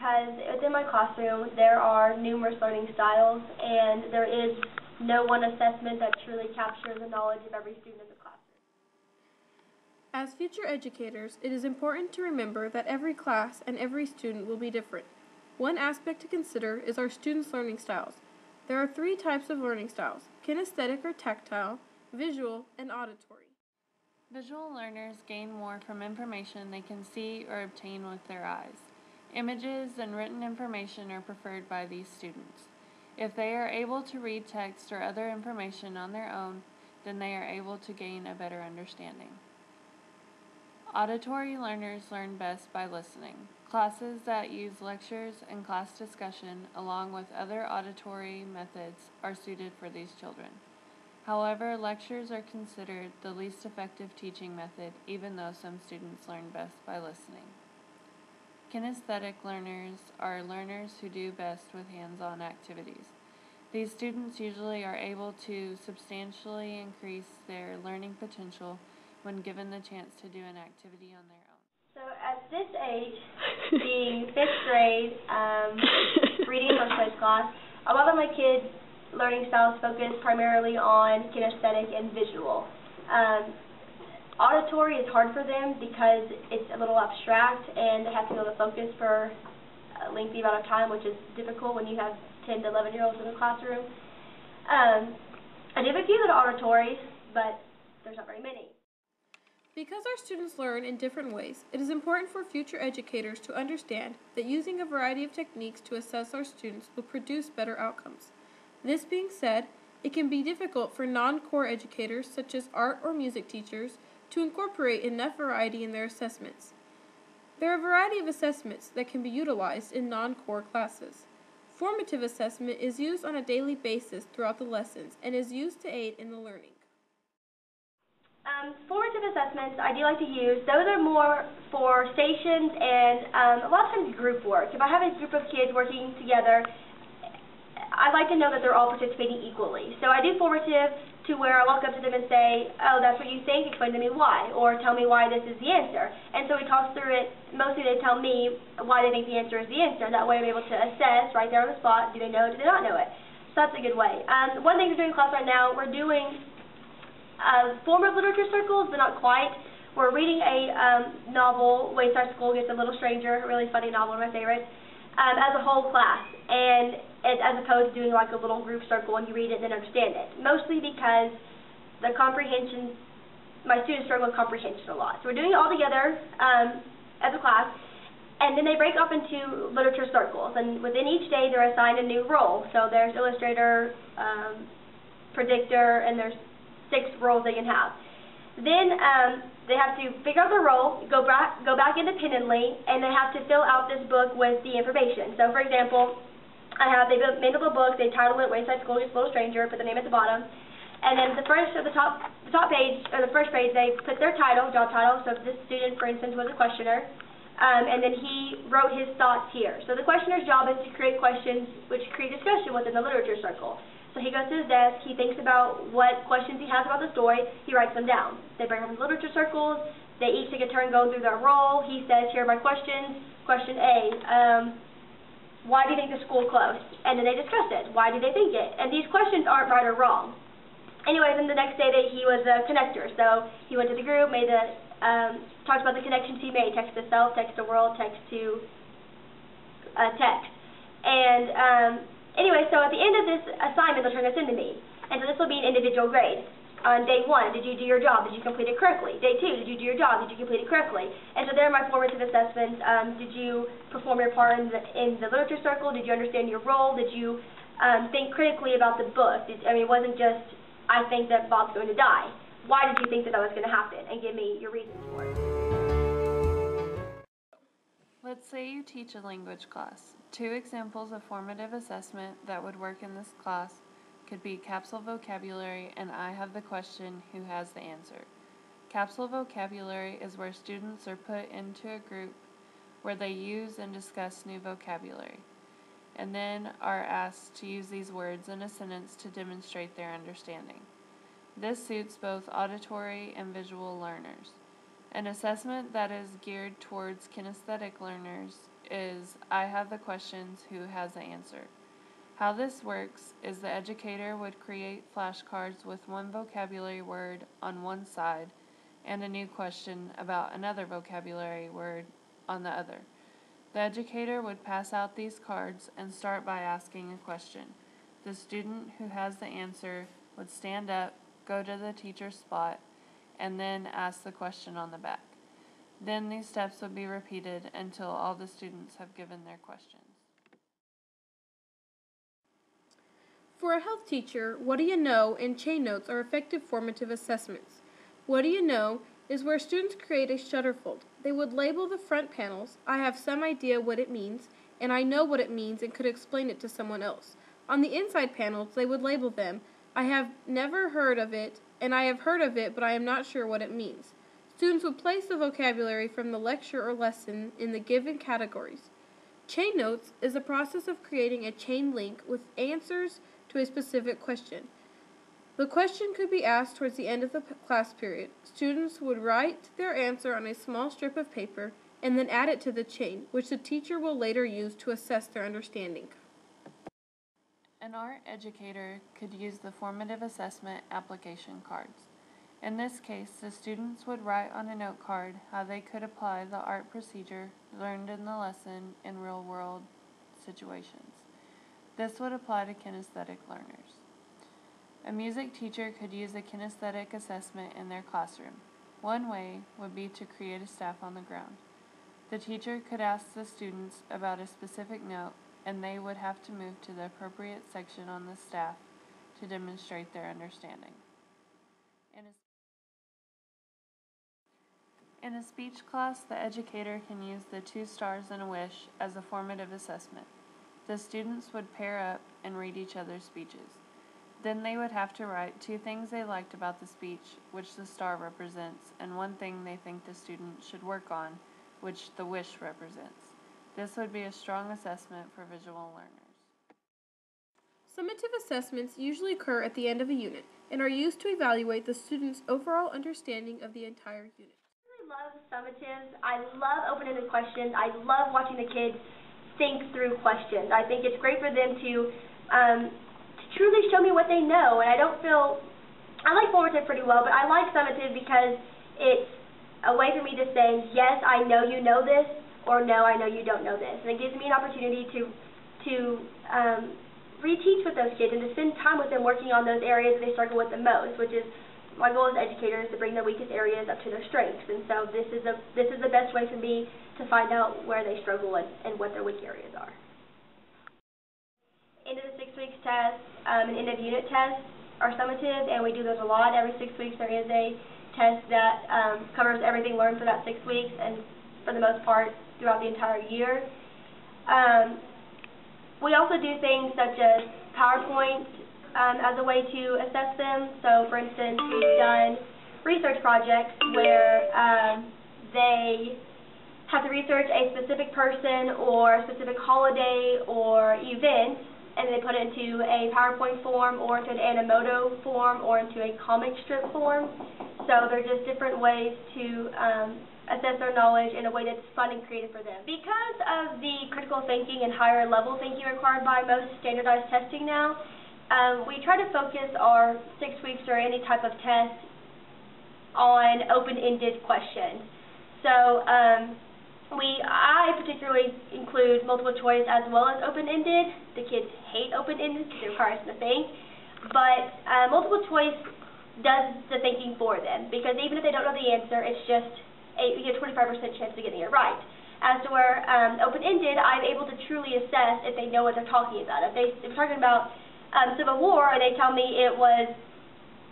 because within my classroom there are numerous learning styles, and there is no one assessment that truly captures the knowledge of every student in the classroom. As future educators, it is important to remember that every class and every student will be different. One aspect to consider is our students' learning styles. There are 3 types of learning styles: kinesthetic or tactile, visual, and auditory. Visual learners gain more from information they can see or obtain with their eyes. Images and written information are preferred by these students. If they are able to read text or other information on their own, then they are able to gain a better understanding. Auditory learners learn best by listening. Classes that use lectures and class discussion along with other auditory methods are suited for these children. However, lectures are considered the least effective teaching method, even though some students learn best by listening. Kinesthetic learners are learners who do best with hands-on activities. These students usually are able to substantially increase their learning potential when given the chance to do an activity on their own. So at this age, being 5th grade, reading first grade class, a lot of my kids' learning styles focus primarily on kinesthetic and visual. Auditory is hard for them because it's a little abstract and they have to be able to focus for a lengthy amount of time, which is difficult when you have 10 to 11-year-olds in the classroom. I do have a few that are auditory, but there's not very many. Because our students learn in different ways, it is important for future educators to understand that using a variety of techniques to assess our students will produce better outcomes. This being said, it can be difficult for non-core educators, such as art or music teachers, to incorporate enough variety in their assessments. There are a variety of assessments that can be utilized in non-core classes. Formative assessment is used on a daily basis throughout the lessons and is used to aid in the learning. Formative assessments I do like to use. Those are more for stations and a lot of times group work. If I have a group of kids working together, I like to know that they're all participating equally. So I do formative to where I walk up to them and say, oh, that's what you think, explain to me why, or tell me why this is the answer. And so we talk through it. Mostly they tell me why they think the answer is the answer. That way I'm able to assess right there on the spot, do they know it, do they not know it. So that's a good way. One thing we're doing in class right now, we're doing form of literature circles, but not quite. We're reading a novel, Wayside School Gets a Little Stranger, a really funny novel, one of my favorites, as a whole class, and as opposed to doing like a little group circle and you read it and then understand it. Mostly because the comprehension, my students struggle with comprehension a lot. So we're doing it all together as a class, and then they break up into literature circles, and within each day they're assigned a new role. So there's illustrator, predictor, and there's 6 roles they can have. Then they have to figure out their role, go back independently, and they have to fill out this book with the information. So for example, they made up a book, they title it Wayside School Gets a Little Stranger, put the name at the bottom, and then the top page, or the first page, they put their title, job title. So if this student, for instance, was a questioner, and then he wrote his thoughts here. So the questioner's job is to create questions which create discussion within the literature circle. So he goes to his desk, he thinks about what questions he has about the story, he writes them down. They bring up the literature circles, they each take a turn going through their role. He says, here are my questions. Question A, why do you think the school closed? And then they discuss it. Why do they think it? And these questions aren't right or wrong. Anyways, then the next day he was a connector. So he went to the group, talked about the connections he made, text to self, text to world, text to text. And anyway, so at the end of this assignment, they'll turn this into me. And so this will be an individual grade. On day 1, did you do your job? Did you complete it correctly? Day 2, did you do your job? Did you complete it correctly? And so there are my formative assessments. Did you perform your part in the literature circle? Did you understand your role? Did you think critically about the book? It wasn't just, I think that Bob's going to die. Why did you think that was going to happen? And give me your reasons for it. Let's say you teach a language class. 2 examples of formative assessment that would work in this class could be capsule vocabulary and I have the question, who has the answer. Capsule vocabulary is where students are put into a group where they use and discuss new vocabulary, and then are asked to use these words in a sentence to demonstrate their understanding. This suits both auditory and visual learners. An assessment that is geared towards kinesthetic learners is I have the questions, who has the answer. How this works is the educator would create flashcards with one vocabulary word on one side and a new question about another vocabulary word on the other. The educator would pass out these cards and start by asking a question. The student who has the answer would stand up, go to the teacher's spot, and then ask the question on the back. Then these steps would be repeated until all the students have given their questions. For a health teacher, What Do You Know and chain notes are effective formative assessments. What Do You Know is where students create a shutterfold. They would label the front panels, I have some idea what it means, and I know what it means and could explain it to someone else. On the inside panels, they would label them, I have never heard of it, and I have heard of it, but I am not sure what it means. Students would place the vocabulary from the lecture or lesson in the given categories. Chain notes is a process of creating a chain link with answers to a specific question. The question could be asked towards the end of the class period. Students would write their answer on a small strip of paper and then add it to the chain, which the teacher will later use to assess their understanding. An art educator could use the formative assessment application cards. In this case, the students would write on a note card how they could apply the art procedure learned in the lesson in real-world situations. This would apply to kinesthetic learners. A music teacher could use a kinesthetic assessment in their classroom. One way would be to create a staff on the ground. The teacher could ask the students about a specific note, and they would have to move to the appropriate section on the staff to demonstrate their understanding. In a speech class, the educator can use the 2 stars and a wish as a formative assessment. The students would pair up and read each other's speeches. Then they would have to write 2 things they liked about the speech, which the star represents, and 1 thing they think the student should work on, which the wish represents. This would be a strong assessment for visual learners. Summative assessments usually occur at the end of a unit and are used to evaluate the student's overall understanding of the entire unit. I love summatives. I love open-ended questions. I love watching the kids think through questions. I think it's great for them to truly show me what they know, and I like formative pretty well, but I like summative because it's a way for me to say, yes, I know you know this, or no, I know you don't know this. And it gives me an opportunity to reteach with those kids and to spend time with them working on those areas that they struggle with the most, which is my goal as educator is to bring their weakest areas up to their strengths. And so this is the best way for me to find out where they struggle and what their weak areas are. End of the 6 weeks test and end of unit tests are summative, and we do those a lot. Every 6 weeks there is a test that covers everything learned for that 6 weeks, and for the most part throughout the entire year. We also do things such as PowerPoint as a way to assess them. So for instance, we've done research projects where they have to research a specific person or a specific holiday or event, and they put it into a PowerPoint form or into an Animoto form or into a comic strip form. So they're just different ways to assess their knowledge in a way that's fun and creative for them. Because of the critical thinking and higher level thinking required by most standardized testing now, we try to focus our 6 weeks or any type of test on open-ended questions. So I particularly include multiple choice as well as open-ended. The kids hate open-ended because it requires them to think. But multiple choice does the thinking for them, because even if they don't know the answer, it's just you get a 25% chance of getting it right. As to where open-ended, I'm able to truly assess if they know what they're talking about. If they're talking about Civil War and they tell me it was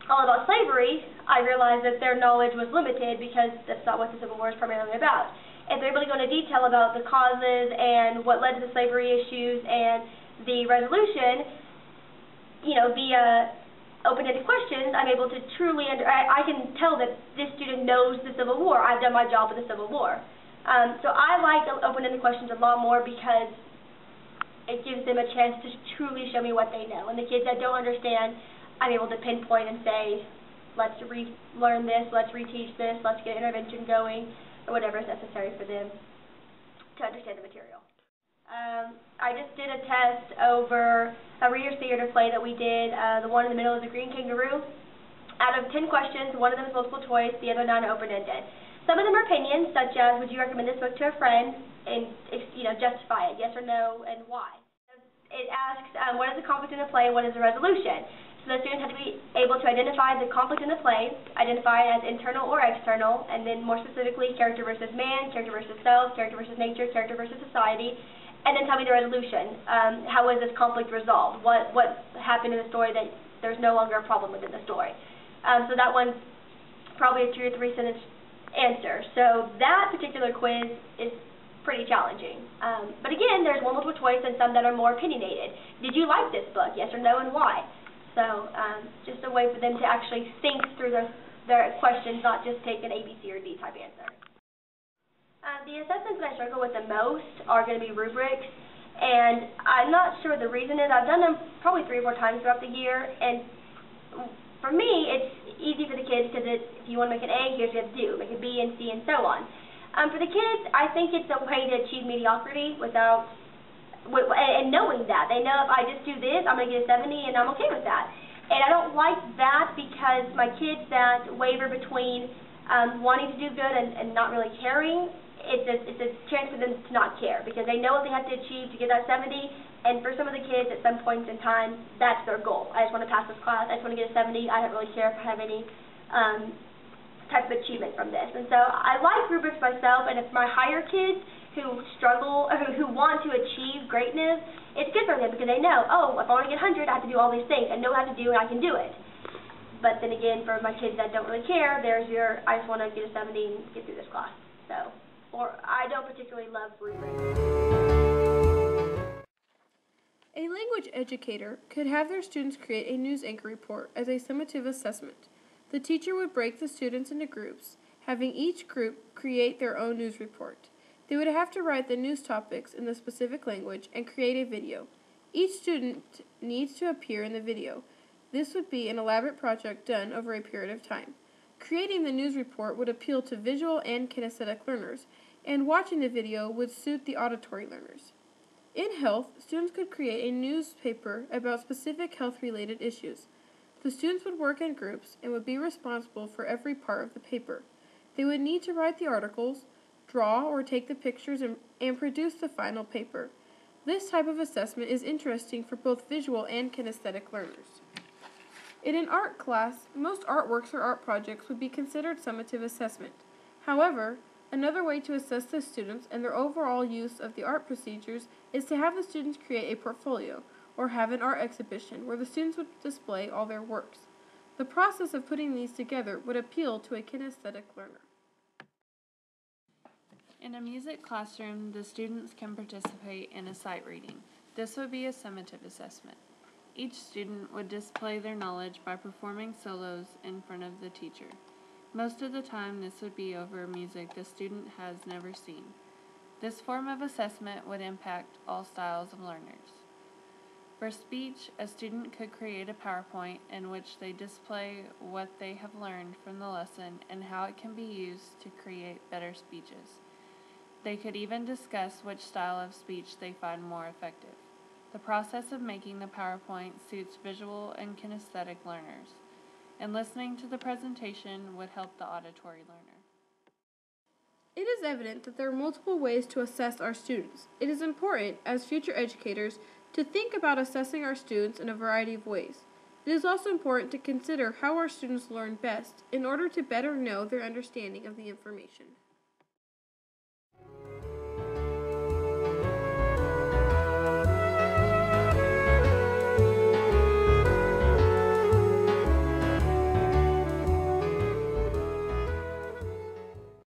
all about slavery, I realize that their knowledge was limited because that's not what the Civil War is primarily about. If they're able to go into detail about the causes and what led to the slavery issues and the resolution, via open-ended questions, I'm able to truly I can tell that this student knows the Civil War. I've done my job with the Civil War. So I like open-ended questions a lot more because it gives them a chance to truly show me what they know. And the kids that don't understand, I'm able to pinpoint and say, let's relearn this, let's reteach this, let's get intervention going, or whatever is necessary for them to understand the material. I just did a test over a Reader's Theater play that we did. The one in the middle is a green kangaroo. Out of 10 questions, one of them is multiple choice, the other 9 are open-ended. Some of them are opinions, such as, would you recommend this book to a friend, and justify it, yes or no, and why. It asks, what is the conflict in the play, and what is the resolution? So the students have to be able to identify the conflict in the play, identify it as internal or external, and then more specifically, character versus man, character versus self, character versus nature, character versus society, and then tell me the resolution. How is this conflict resolved? What happened in the story that there's no longer a problem within the story? So that one's probably a 2 or 3 sentence answer. So that particular quiz is pretty challenging. But again, there's one multiple choice and some that are more opinionated. Did you like this book? Yes or no, and why? So just a way for them to actually think through their questions, not just take an A, B, C, or D type answer. The assessments that I struggle with the most are going to be rubrics, and I'm not sure the reason is. I've done them probably 3 or 4 times throughout the year, and for me, it's easy for the kids because if you want to make an A, here's what you have to do, make a B and C and so on. For the kids, I think it's a way to achieve mediocrity and knowing that. They know if I just do this, I'm going to get a 70 and I'm okay with that. And I don't like that because my kids that waver between wanting to do good and not really caring, it's a chance for them to not care because they know what they have to achieve to get that 70, and for some of the kids at some points in time, that's their goal. I just want to pass this class, I just want to get a 70, I don't really care if I have any type of achievement from this. And so I like rubrics myself, and if my higher kids who struggle, or who want to achieve greatness, it's good for them because they know, oh, if I want to get 100, I have to do all these things. I know what I have to do and I can do it. But then again, for my kids that don't really care, there's your, I just want to get a 70 and get through this class. So, or I don't particularly love rubrics. A language educator could have their students create a news anchor report as a summative assessment. The teacher would break the students into groups, having each group create their own news report. They would have to write the news topics in the specific language and create a video. Each student needs to appear in the video. This would be an elaborate project done over a period of time. Creating the news report would appeal to visual and kinesthetic learners, and watching the video would suit the auditory learners. In health, students could create a newspaper about specific health-related issues. The students would work in groups and would be responsible for every part of the paper. They would need to write the articles, draw or take the pictures, and produce the final paper. This type of assessment is interesting for both visual and kinesthetic learners. In an art class, most artworks or art projects would be considered summative assessment. However, another way to assess the students and their overall use of the art procedures is to have the students create a portfolio, or have an art exhibition where the students would display all their works. The process of putting these together would appeal to a kinesthetic learner. In a music classroom, the students can participate in a sight reading. This would be a summative assessment. Each student would display their knowledge by performing solos in front of the teacher. Most of the time, this would be over music the student has never seen. This form of assessment would impact all styles of learners. For speech, a student could create a PowerPoint in which they display what they have learned from the lesson and how it can be used to create better speeches. They could even discuss which style of speech they find more effective. The process of making the PowerPoint suits visual and kinesthetic learners, and listening to the presentation would help the auditory learner. It is evident that there are multiple ways to assess our students. It is important, as future educators, to think about assessing our students in a variety of ways. It is also important to consider how our students learn best in order to better know their understanding of the information.